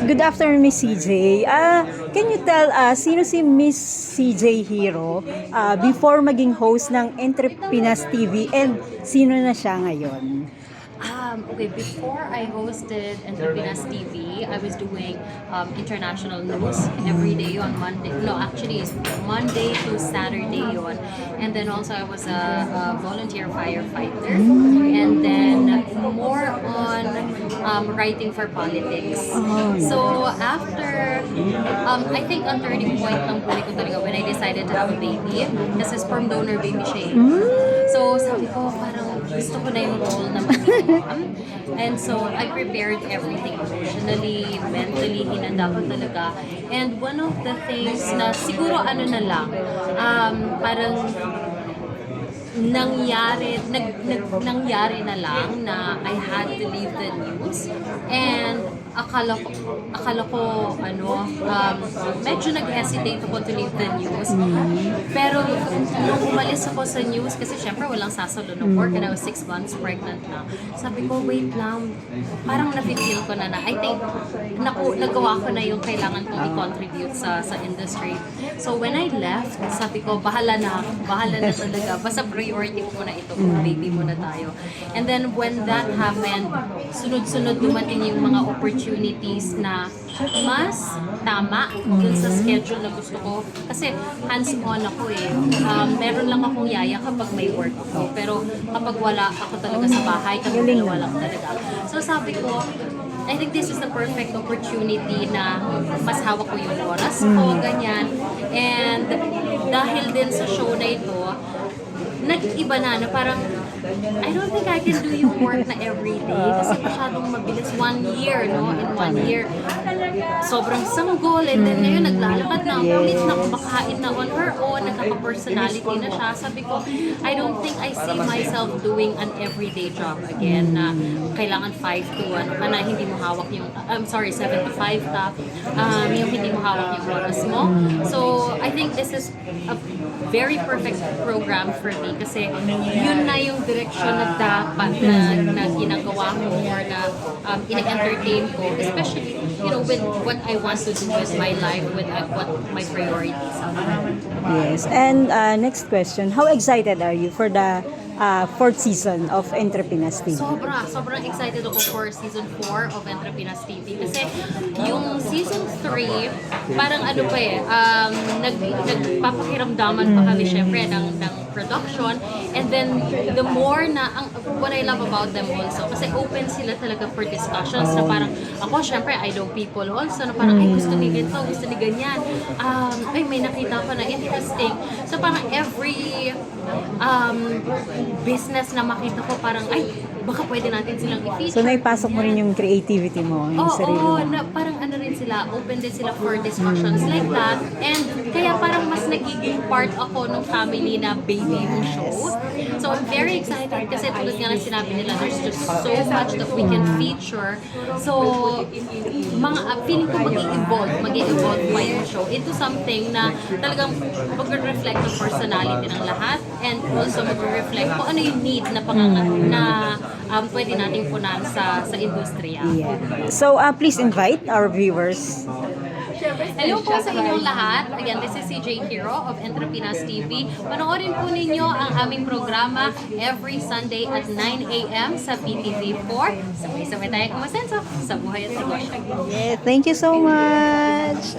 Good afternoon, Miss CJ. Can you tell us, sino si Miss CJ Hero before maging host ng Entrepinas TV and sino na siya ngayon? Okay, before I hosted Entrepinas TV, I was doing international news every day on Monday. No, actually, it's Monday to Saturday yon. And then also I was a volunteer firefighter. And then more on writing for politics. So after, I think ang turning point ng buhay ko talaga when I decided to have a baby. Kasi sperm donor baby siya. So sabi ko, parang gusto ko na yung role na maging mom. And so, I prepared everything emotionally, mentally, hinanda ko talaga. And one of the things na siguro ano na lang, parang nangyari na lang na I had to leave the news. And akala ko medyo nag-hesitate ako to leave the news. Pero nung umalis ako sa news, kasi syempre walang sasalo ng work and I was 6 months pregnant na. Sabi ko, wait lang, parang na-feel ko na I think nagawa ko na yung kailangan kong i-contribute sa industry. So when I left, sabi ko, bahala na talaga. Basta priority ko muna ito, baby muna tayo. And then when that happened, sunod-sunod dumating yung mga opportunities na mas tama dun sa schedule na gusto ko. Kasi hands-on ako eh. Meron lang akong yaya kapag may work ako. Pero kapag wala ako talaga sa bahay, kami dalawa lang talaga. So sabi ko, I think this is the perfect opportunity na mas hawak ko yung oras ko, ganyan. And dahil din sa show na ito, nag-iba na parang I don't think I can do yung work na everyday kasi masyadong mabilis. 1 year, no? In 1 year, sobrang sanggol. And then ngayon, naglalakad na, ulit na kumakain na on her own, nagkaka-personality na siya. Sabi ko, I don't think I see myself doing an everyday job again na kailangan 5 to na hindi mo hawak yung, 7 to 5 ka, yung hindi mo hawak yung oras mo. So, I think this is a very perfect program for me kasi yun na yung direction na dapat na ginagawa ko or na ina-entertain ko, especially with what I want to do with my life, with what my priorities are. Yes. And next question, how excited are you for the fourth season of Entrepinas TV? Sobrang excited ako for season 4 of Entrepinas TV kasi yung season 3 parang nagpapakiramdaman pa kami syempre ng production, and then the more na what I love about them also kasi open sila talaga for discussions na parang ako syempre I know people also na parang ay gusto ni ganito, gusto ni ganyan, ay may nakita ko na interesting, so parang every business na makita ko parang ay baka pwede natin silang i-feature. So naipasok mo rin yung creativity mo, yung sarili mo. Na parang rin sila, open din sila for discussions like that. And kaya parang mas nagiging part ako ng family na baby yung show. So I'm very excited kasi tulad nga ng sinabi nila, there's just so much that we can feature. So feeling ko mag-i-evolve pa yung show into something na talagang mag-reflect ng personality ng lahat and also mag-reflect kung ano yung need na pwede nating punan sa industriya. Yeah. So please invite our viewers. Hello po sa inyong lahat. Again, this is CJ Hero of Entrepinas TV. Panoorin po ninyo ang aming programa every Sunday at 9 a.m. sa PTV4. Sabay-sabay tayo kumasenso sa buhay at negosyo. Yeah, thank you so much.